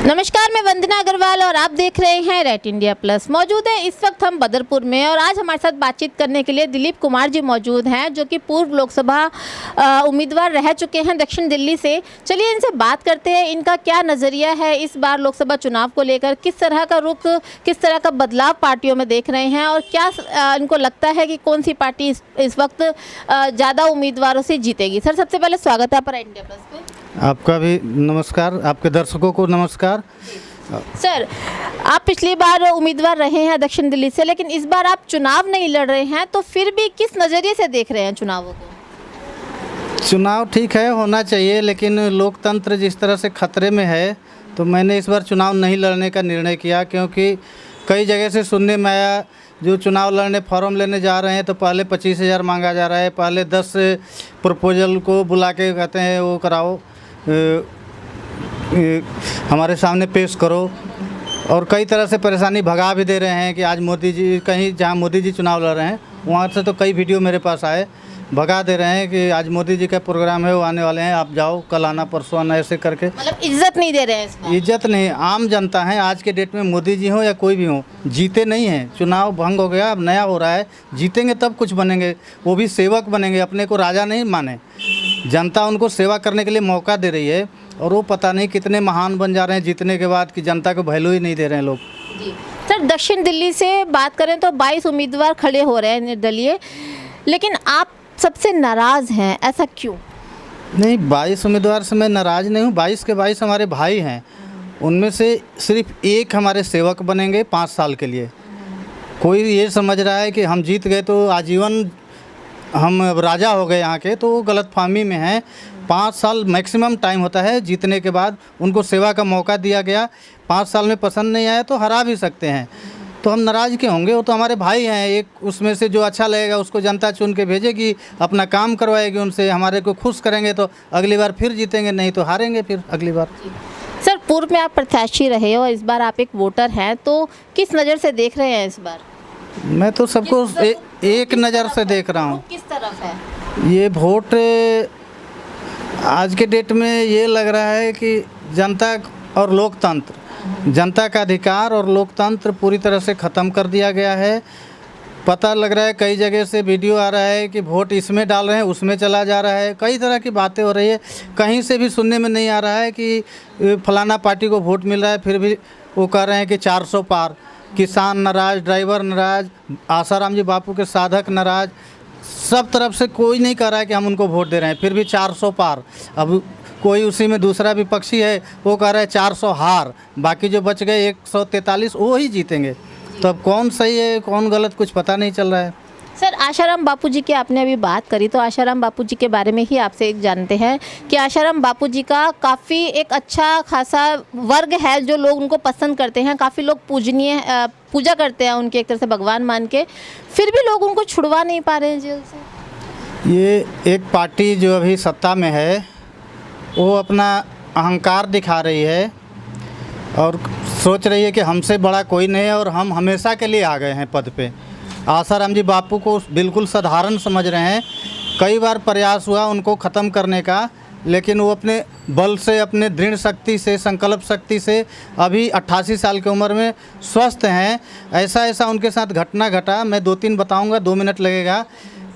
नमस्कार, मैं वंदना अग्रवाल और आप देख रहे हैं रेट इंडिया प्लस। मौजूद है इस वक्त हम बदरपुर में और आज हमारे साथ बातचीत करने के लिए दिलीप कुमार जी मौजूद हैं, जो कि पूर्व लोकसभा उम्मीदवार रह चुके हैं दक्षिण दिल्ली से। चलिए इनसे बात करते हैं, इनका क्या नज़रिया है इस बार लोकसभा चुनाव को लेकर, किस तरह का रुख, किस तरह का बदलाव पार्टियों में देख रहे हैं और क्या इनको लगता है कि कौन सी पार्टी इस वक्त ज़्यादा उम्मीदवारों से जीतेगी। सर, सबसे पहले स्वागत है आपका रेट इंडिया प्लस पे। आपका भी नमस्कार, आपके दर्शकों को नमस्कार। सर, आप पिछली बार उम्मीदवार रहे हैं दक्षिण दिल्ली से, लेकिन इस बार आप चुनाव नहीं लड़ रहे हैं, तो फिर भी किस नज़रिए से देख रहे हैं चुनावों को? चुनाव ठीक है, होना चाहिए, लेकिन लोकतंत्र जिस तरह से खतरे में है तो मैंने इस बार चुनाव नहीं लड़ने का निर्णय किया, क्योंकि कई जगह से सुनने में आया जो चुनाव लड़ने फॉर्म लेने जा रहे हैं तो पहले 25,000 मांगा जा रहा है, पहले 10 प्रपोजल को बुला के कहते हैं वो कराओ, हमारे सामने पेश करो, और कई तरह से परेशानी भगा भी दे रहे हैं कि आज मोदी जी कहीं जहां मोदी जी चुनाव लड़ रहे हैं वहां से तो कई वीडियो मेरे पास आए, भगा दे रहे हैं कि आज मोदी जी का प्रोग्राम है वो आने वाले हैं, आप जाओ, कल आना, परसों आना, ऐसे करके। मतलब इज्जत नहीं दे रहे हैं इसमें? इज्जत नहीं, आम जनता है आज के डेट में, मोदी जी हो या कोई भी हो, जीते नहीं हैं। चुनाव भंग हो गया, अब नया हो रहा है, जीतेंगे तब कुछ बनेंगे, वो भी सेवक बनेंगे, अपने को राजा नहीं माने। जनता उनको सेवा करने के लिए मौका दे रही है और वो पता नहीं कितने महान बन जा रहे हैं जीतने के बाद कि जनता को वैल्यू ही नहीं दे रहे हैं लोग। जी सर, दक्षिण दिल्ली से बात करें तो 22 उम्मीदवार खड़े हो रहे हैं निर्दलीय, लेकिन आप सबसे नाराज़ हैं, ऐसा क्यों? नहीं, 22 उम्मीदवार से मैं नाराज़ नहीं हूँ, 22 के 22 हमारे भाई हैं, उनमें से सिर्फ एक हमारे सेवक बनेंगे 5 साल के लिए। कोई ये समझ रहा है कि हम जीत गए तो आजीवन हम राजा हो गए यहाँ के, तो वो गलतफहमी में है। 5 साल मैक्सिमम टाइम होता है जीतने के बाद, उनको सेवा का मौका दिया गया। 5 साल में पसंद नहीं आया तो हरा भी सकते हैं, तो हम नाराज़ क्यों होंगे? वो तो हमारे भाई हैं, एक उसमें से जो अच्छा लगेगा उसको जनता चुन के भेजेगी, अपना काम करवाएगी उनसे, हमारे को खुश करेंगे तो अगली बार फिर जीतेंगे, नहीं तो हारेंगे फिर अगली बार। सर, पूर्व में आप प्रत्याशी रहे हो, इस बार आप एक वोटर हैं, तो किस नज़र से देख रहे हैं इस बार? मैं तो सबको एक नज़र से देख रहा हूँ। किस तरफ है ये वोट आज के डेट में ये लग रहा है कि जनता और लोकतंत्र, जनता का अधिकार और लोकतंत्र पूरी तरह से ख़त्म कर दिया गया है। पता लग रहा है कई जगह से वीडियो आ रहा है कि वोट इसमें डाल रहे हैं, उसमें चला जा रहा है, कई तरह की बातें हो रही है। कहीं से भी सुनने में नहीं आ रहा है कि फलाना पार्टी को वोट मिल रहा है, फिर भी वो कह रहे हैं कि 400 पार। किसान नाराज़, ड्राइवर नाराज़, आसाराम जी बापू के साधक नाराज़, सब तरफ से कोई नहीं कह रहा है कि हम उनको वोट दे रहे हैं, फिर भी 400 पार। अब कोई उसी में दूसरा विपक्षी है वो कह रहा है 400 हार, बाकी जो बच गए 143 वो ही जीतेंगे। तो अब कौन सही है कौन गलत कुछ पता नहीं चल रहा है। सर, आशाराम बापू जी की आपने अभी बात करी, तो आशाराम बापू जी के बारे में ही आपसे एक जानते हैं कि आशाराम बापू जी का काफ़ी एक अच्छा खासा वर्ग है जो लोग उनको पसंद करते हैं, काफ़ी लोग पूजा करते हैं उनके, एक तरह से भगवान मान के, फिर भी लोग उनको छुड़वा नहीं पा रहे हैं जेल से। ये एक पार्टी जो अभी सत्ता में है वो अपना अहंकार दिखा रही है और सोच रही है कि हमसे बड़ा कोई नहीं है और हम हमेशा के लिए आ गए हैं पद पे। आसाराम जी बापू को बिल्कुल साधारण समझ रहे हैं। कई बार प्रयास हुआ उनको ख़त्म करने का, लेकिन वो अपने बल से, अपने दृढ़ शक्ति से, संकल्प शक्ति से अभी 88 साल की उम्र में स्वस्थ हैं। ऐसा उनके साथ घटना घटा, मैं 2-3 बताऊंगा, 2 मिनट लगेगा।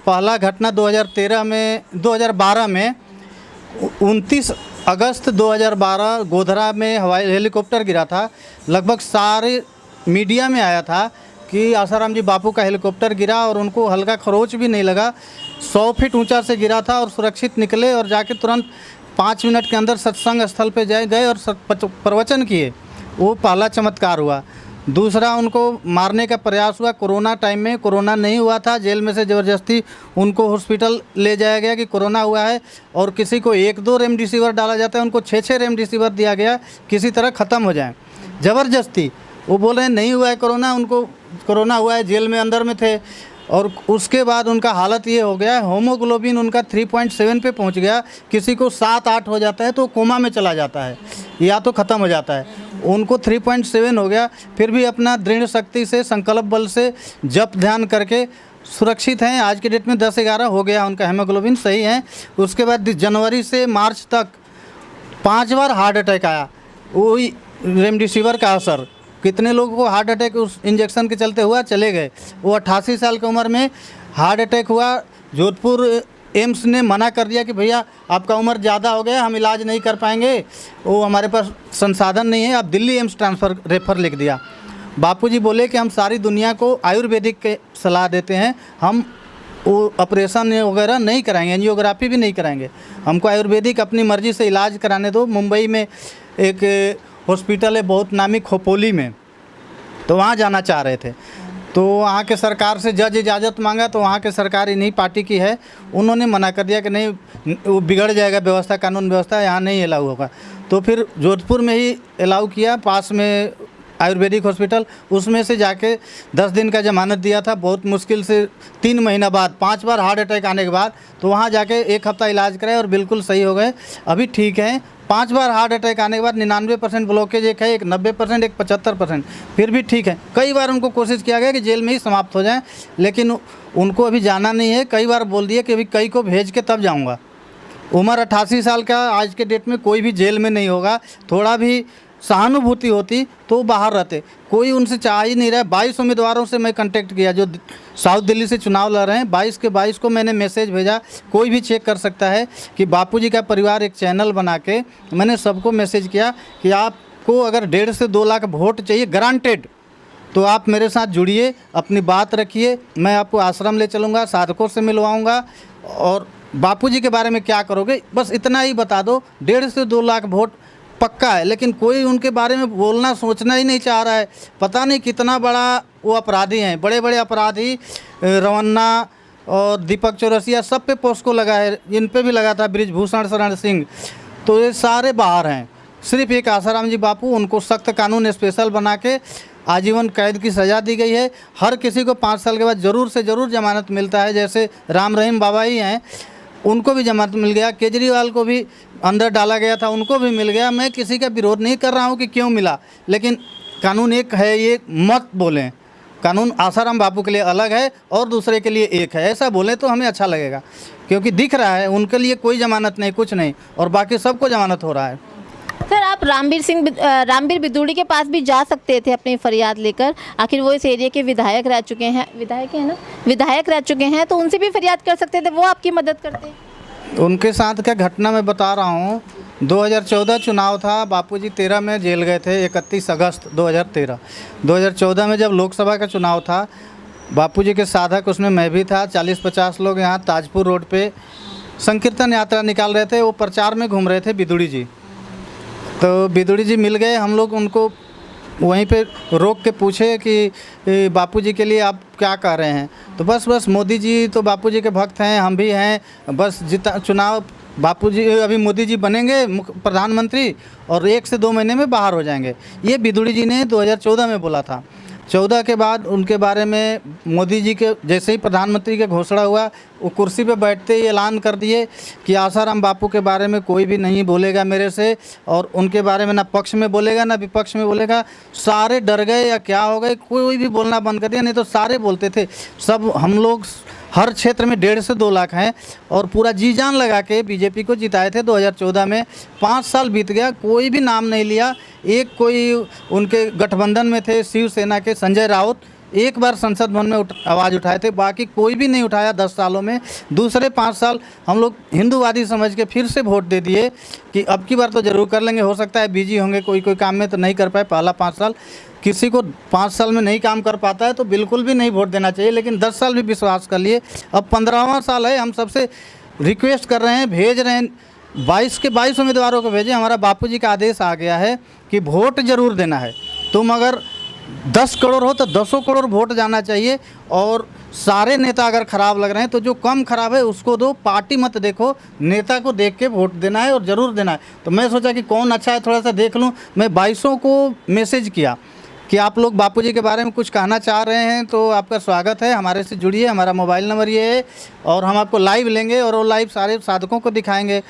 पहला घटना 2012 में 29 अगस्त 2012 गोधरा में हवाई हेलीकॉप्टर गिरा था। लगभग सारे मीडिया में आया था कि आसाराम जी बापू का हेलीकॉप्टर गिरा और उनको हल्का खरोच भी नहीं लगा। 100 फीट ऊंचा से गिरा था और सुरक्षित निकले और जाके तुरंत 5 मिनट के अंदर सत्संग स्थल पे गए और प्रवचन किए। वो पहला चमत्कार हुआ। दूसरा, उनको मारने का प्रयास हुआ कोरोना टाइम में। कोरोना नहीं हुआ था, जेल में से ज़बरदस्ती उनको हॉस्पिटल ले जाया गया कि कोरोना हुआ है, और किसी को 1-2 रेमडेसिविर डाला जाता है, उनको 6-6 रेमडेसिविर दिया गया किसी तरह ख़त्म हो जाए ज़बरदस्ती। वो बोल रहे हैं नहीं हुआ है कोरोना, उनको कोरोना हुआ है, जेल में अंदर में थे। और उसके बाद उनका हालत ये हो गया, होमोग्लोबिन उनका 3.7 पे पहुंच गया। किसी को 7-8 हो जाता है तो कोमा में चला जाता है या तो ख़त्म हो जाता है, उनको 3.7 हो गया। फिर भी अपना दृढ़ शक्ति से, संकल्प बल से जप ध्यान करके सुरक्षित हैं। आज के डेट में 10-11 हो गया उनका हेमोग्लोबिन, सही है। उसके बाद जनवरी से मार्च तक 5 बार हार्ट अटैक आया। वो रेमडेसिविर का असर, कितने लोगों को हार्ट अटैक उस इंजेक्शन के चलते हुआ, चले गए। वो 88 साल की उम्र में हार्ट अटैक हुआ। जोधपुर एम्स ने मना कर दिया कि भैया आपका उम्र ज़्यादा हो गया, हम इलाज नहीं कर पाएंगे, वो हमारे पास संसाधन नहीं है, आप दिल्ली एम्स रेफ़र लिख दिया। बापूजी बोले कि हम सारी दुनिया को आयुर्वेदिक के सलाह देते हैं, हम वो ऑपरेशन वगैरह नहीं कराएंगे, एंजियोग्राफी भी नहीं कराएंगे, हमको आयुर्वेदिक अपनी मर्ज़ी से इलाज कराने दो। मुंबई में एक हॉस्पिटल है बहुत नामी, खोपोली में, तो वहाँ जाना चाह रहे थे। तो वहाँ के सरकार से जज इजाज़त मांगा, तो वहाँ के सरकार इन्हीं पार्टी की है, उन्होंने मना कर दिया कि नहीं, वो बिगड़ जाएगा व्यवस्था, कानून व्यवस्था, यहाँ नहीं अलाउ होगा। तो फिर जोधपुर में ही अलाउ किया, पास में आयुर्वेदिक हॉस्पिटल, उसमें से जाके 10 दिन का ज़मानत दिया था। बहुत मुश्किल से 3 महीना बाद 5 बार हार्ट अटैक आने के बाद, तो वहाँ जाके 1 हफ़्ता इलाज कराए और बिल्कुल सही हो गए, अभी ठीक हैं। 5 बार हार्ट अटैक आने के बाद 99% ब्लॉकेज एक है, एक 90%, एक 75%, फिर भी ठीक है। कई बार उनको कोशिश किया गया कि जेल में ही समाप्त हो जाएं, लेकिन उनको अभी जाना नहीं है। कई बार बोल दिए कि अभी कई को भेज के तब जाऊंगा। उम्र 88 साल का, आज के डेट में कोई भी जेल में नहीं होगा। थोड़ा भी सहानुभूति होती तो बाहर रहते, कोई उनसे चाह ही नहीं रहा। 22 उम्मीदवारों से मैं कांटेक्ट किया जो साउथ दिल्ली से चुनाव लड़ रहे हैं, 22 के 22 को मैंने मैसेज भेजा, कोई भी चेक कर सकता है कि बापूजी का परिवार एक चैनल बना के मैंने सबको मैसेज किया कि आपको अगर 1.5 से 2 लाख वोट चाहिए ग्रांटेड, तो आप मेरे साथ जुड़िए, अपनी बात रखिए, मैं आपको आश्रम ले चलूँगा, साधकों से मिलवाऊँगा, और बापूजी के बारे में क्या करोगे बस इतना ही बता दो। 1.5 से 2 लाख वोट पक्का है, लेकिन कोई उनके बारे में बोलना सोचना ही नहीं चाह रहा है। पता नहीं कितना बड़ा वो अपराधी हैं, बड़े बड़े अपराधी, रवन्ना और दीपक चौरसिया, सब पे पोस्को लगा है, इन पे भी लगा था बृजभूषण शरण सिंह, तो ये सारे बाहर हैं। सिर्फ एक आसाराम जी बापू, उनको सख्त कानून स्पेशल बना के आजीवन कैद की सज़ा दी गई है। हर किसी को 5 साल के बाद ज़रूर से ज़रूर जमानत मिलता है, जैसे राम रहीम बाबा ही हैं, उनको भी जमानत मिल गया। केजरीवाल को भी अंदर डाला गया था, उनको भी मिल गया। मैं किसी का विरोध नहीं कर रहा हूँ कि क्यों मिला, लेकिन कानून एक है, ये मत बोलें। कानून आसाराम बापू के लिए अलग है और दूसरे के लिए एक है, ऐसा बोलें तो हमें अच्छा लगेगा, क्योंकि दिख रहा है उनके लिए कोई जमानत नहीं, कुछ नहीं, और बाकी सबको जमानत हो रहा है। सर, आप रामबीर बिदूड़ी के पास भी जा सकते थे अपनी फरियाद लेकर, आखिर वो इस एरिया के विधायक रह चुके हैं, विधायक है ना, विधायक रह चुके हैं, तो उनसे भी फरियाद कर सकते थे, वो आपकी मदद करते। उनके साथ क्या घटना मैं बता रहा हूँ। 2014 चुनाव था, बापूजी 13 में जेल गए थे, 31 अगस्त 2013। 2014 में जब लोकसभा का चुनाव था, बापूजी के साधक, उसमें मैं भी था, 40-50 लोग यहाँ ताजपुर रोड पे संकीर्तन यात्रा निकाल रहे थे, वो प्रचार में घूम रहे थे बिदुड़ी जी। तो बिदुड़ी जी मिल गए, हम लोग उनको वहीं पे रोक के पूछे कि बापूजी के लिए आप क्या कह रहे हैं, तो बस मोदी जी तो बापूजी के भक्त हैं, हम भी हैं, बस जितना चुनाव बापूजी, अभी मोदी जी बनेंगे प्रधानमंत्री और 1 से 2 महीने में बाहर हो जाएंगे, ये बिदुड़ी जी ने 2014 में बोला था। 14 के बाद उनके बारे में मोदी जी के जैसे ही प्रधानमंत्री का घोषणा हुआ, वो कुर्सी पे बैठते ही ऐलान कर दिए कि आसाराम बापू के बारे में कोई भी नहीं बोलेगा मेरे से, और उनके बारे में ना पक्ष में बोलेगा ना विपक्ष में बोलेगा। सारे डर गए या क्या हो गए, कोई भी बोलना बंद कर दिया, नहीं तो सारे बोलते थे। सब हम लोग हर क्षेत्र में 1.5 से 2 लाख हैं और पूरा जी जान लगा के बीजेपी को जिताए थे 2014 में। 5 साल बीत गया, कोई भी नाम नहीं लिया। एक कोई उनके गठबंधन में थे शिवसेना के संजय राउत, एक बार संसद भवन में आवाज़ उठाए थे, बाकी कोई भी नहीं उठाया 10 सालों में। दूसरे 5 साल हम लोग हिंदूवादी समझ के फिर से वोट दे दिए कि अब की बार तो ज़रूर कर लेंगे, हो सकता है बिजी होंगे कोई काम में तो नहीं कर पाए। पहला 5 साल किसी को 5 साल में नहीं काम कर पाता है तो बिल्कुल भी नहीं वोट देना चाहिए, लेकिन 10 साल भी विश्वास कर लिए। अब 15वां साल है, हम सबसे रिक्वेस्ट कर रहे हैं, भेज रहे हैं, 22 के 22 उम्मीदवारों को भेजें। हमारा बापूजी का आदेश आ गया है कि वोट ज़रूर देना है। तुम अगर 10 करोड़ हो तो 10 करोड़ वोट जाना चाहिए, और सारे नेता अगर ख़राब लग रहे हैं तो जो कम ख़राब है उसको दो, पार्टी मत देखो, नेता को देख के वोट देना है और ज़रूर देना है। तो मैं सोचा कि कौन अच्छा है थोड़ा सा देख लूँ। मैं 2200 को मैसेज किया कि आप लोग बापूजी के बारे में कुछ कहना चाह रहे हैं तो आपका स्वागत है, हमारे से जुड़िए, हमारा मोबाइल नंबर ये है, और हम आपको लाइव लेंगे और वो लाइव सारे साधकों को दिखाएंगे।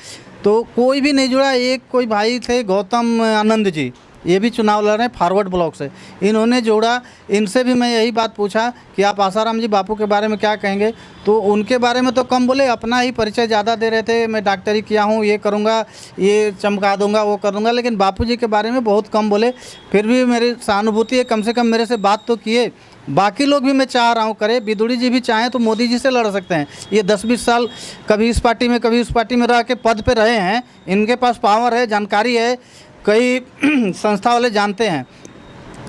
तो कोई भी नहीं जुड़ा। एक कोई भाई थे गौतम आनंद जी, ये भी चुनाव लड़ रहे हैं फॉरवर्ड ब्लॉक से, इन्होंने जोड़ा। इनसे भी मैं यही बात पूछा कि आप आसाराम जी बापू के बारे में क्या कहेंगे, तो उनके बारे में तो कम बोले, अपना ही परिचय ज़्यादा दे रहे थे। मैं डॉक्टरी किया हूँ, ये करूँगा, ये चमका दूँगा, वो करूँगा, लेकिन बापू जी के बारे में बहुत कम बोले। फिर भी मेरी सहानुभूति है, कम से कम मेरे से बात तो किए। बाकी लोग भी मैं चाह रहा हूँ करे, बिदुड़ी जी भी चाहें तो मोदी जी से लड़ सकते हैं। ये 10-20 साल कभी इस पार्टी में कभी उस पार्टी में रह के पद पे रहे हैं, इनके पास पावर है, जानकारी है, कई संस्था वाले जानते हैं।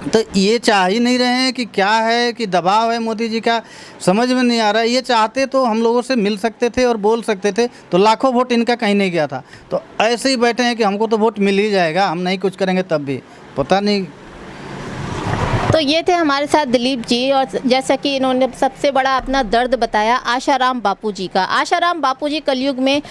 तो ये चाह ही नहीं रहे हैं कि क्या है कि दबाव है मोदी जी का, समझ में नहीं आ रहा है। ये चाहते तो हम लोगों से मिल सकते थे और बोल सकते थे, तो लाखों वोट इनका कहीं नहीं गया था। तो ऐसे ही बैठे हैं कि हमको तो वोट मिल ही जाएगा, हम नहीं कुछ करेंगे तब भी, पता नहीं। तो ये थे हमारे साथ दिलीप जी, और जैसा कि इन्होंने सबसे बड़ा अपना दर्द बताया आशाराम बापू जी का। आशाराम बापू जी कलयुग में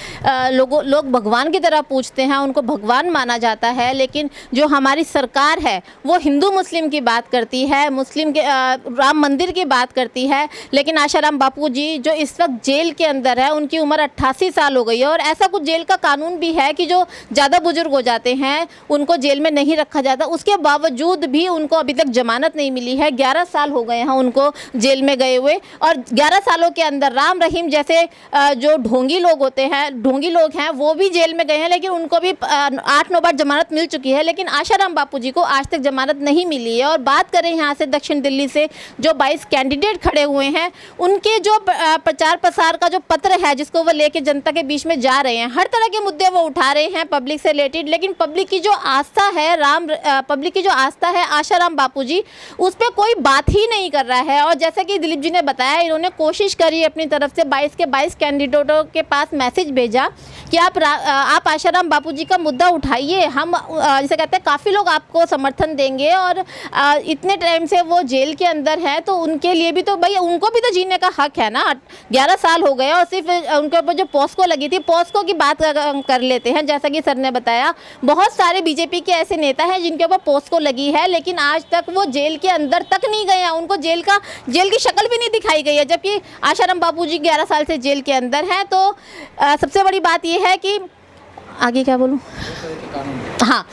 लोग भगवान की तरह पूछते हैं, उनको भगवान माना जाता है, लेकिन जो हमारी सरकार है वो हिंदू मुस्लिम की बात करती है, मुस्लिम के राम मंदिर की बात करती है। लेकिन आशाराम बापू जी जो इस वक्त जेल के अंदर है, उनकी उम्र 88 साल हो गई है, और ऐसा कुछ जेल का कानून भी है कि जो ज़्यादा बुजुर्ग हो जाते हैं उनको जेल में नहीं रखा जाता। उसके बावजूद भी उनको अभी तक जमानत नहीं मिली है। 11 साल हो गए हैं उनको जेल में गए हुए, और 11 सालों के अंदर राम रहीम जैसे जो ढोंगी लोग होते हैं, ढोंगी लोग हैं, वो भी जेल में गए हैं, लेकिन उनको भी 8-9 बार जमानत मिल चुकी है। लेकिन आशाराम बापू जी को आज तक जमानत नहीं मिली है। और बात करें यहाँ से दक्षिण दिल्ली से जो 22 कैंडिडेट खड़े हुए हैं, उनके जो प्रचार प्रसार का जो पत्र है जिसको वो लेके जनता के बीच में जा रहे हैं, हर तरह के मुद्दे वो उठा रहे हैं पब्लिक से रिलेटेड, लेकिन पब्लिक की जो आस्था है पब्लिक की जो आस्था है आशाराम बापू जी, उस पर कोई बात ही नहीं कर रहा है। और जैसा कि दिलीप जी ने बताया, इन्होंने कोशिश करी अपनी तरफ से 22 के 22 कैंडिडेटों के पास मैसेज भेजा कि आप आशाराम बापू जी का मुद्दा उठाइए, हम जैसे कहते हैं काफ़ी लोग आपको समर्थन देंगे, और इतने टाइम से वो जेल के अंदर है तो उनके लिए भी तो भाई उनको भी तो जीने का हक है ना। 11 साल हो गए, और सिर्फ उनके ऊपर जो पॉस्को लगी थी, पॉस्को की बात कर लेते हैं। जैसा कि सर ने बताया, बहुत सारे बीजेपी के ऐसे नेता हैं जिनके ऊपर पॉस्को लगी है, लेकिन आज तक वो जेल के अंदर तक नहीं गए हैं, उनको जेल की शक्ल भी नहीं दिखाई गई है, जबकि आशाराम बापू जी 11 साल से जेल के अंदर हैं। तो सबसे बड़ी बात यह है कि आगे क्या बोलूं, हाँ,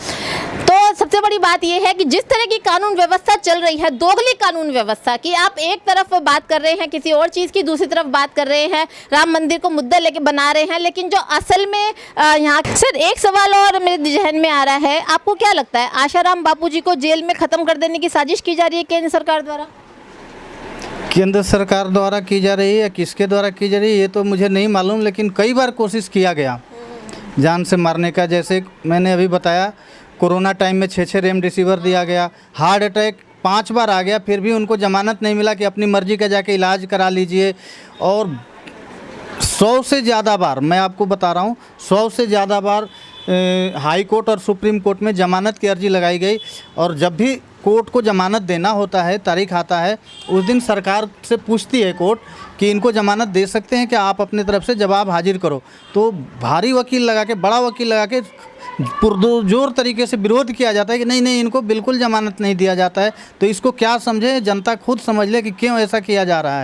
तो सबसे बड़ी बात यह है कि जिस तरह की कानून व्यवस्था चल रही है, दोगली कानून व्यवस्था की, आप एक तरफ बात कर रहे हैं किसी और चीज़ की, दूसरी तरफ बात कर रहे हैं राम मंदिर को मुद्दा लेके बना रहे हैं, लेकिन जो असल में यहाँ सर एक सवाल और मेरे जहन में आ रहा है, आपको क्या लगता है आशाराम बापू जी को जेल में ख़त्म कर देने की साजिश की जा रही है केंद्र सरकार द्वारा? केंद्र सरकार द्वारा की जा रही है या किसके द्वारा की जा रही है ये तो मुझे नहीं मालूम, लेकिन कई बार कोशिश किया गया जान से मारने का। जैसे मैंने अभी बताया, कोरोना टाइम में 6 रेमडेसिविर दिया गया, हार्ट अटैक 5 बार आ गया, फिर भी उनको जमानत नहीं मिला कि अपनी मर्जी का जाके इलाज करा लीजिए। और 100 से ज़्यादा बार, मैं आपको बता रहा हूँ, 100 से ज़्यादा बार हाई कोर्ट और सुप्रीम कोर्ट में जमानत की अर्जी लगाई गई। और जब भी कोर्ट को जमानत देना होता है, तारीख आता है, उस दिन सरकार से पूछती है कोर्ट कि इनको जमानत दे सकते हैं क्या, आप अपने तरफ से जवाब हाजिर करो। तो भारी वकील लगा के, बड़ा वकील लगा के पुरजोर तरीके से विरोध किया जाता है कि नहीं इनको बिल्कुल जमानत नहीं दिया जाता है। तो इसको क्या समझे, जनता खुद समझ ले कि क्यों ऐसा किया जा रहा है।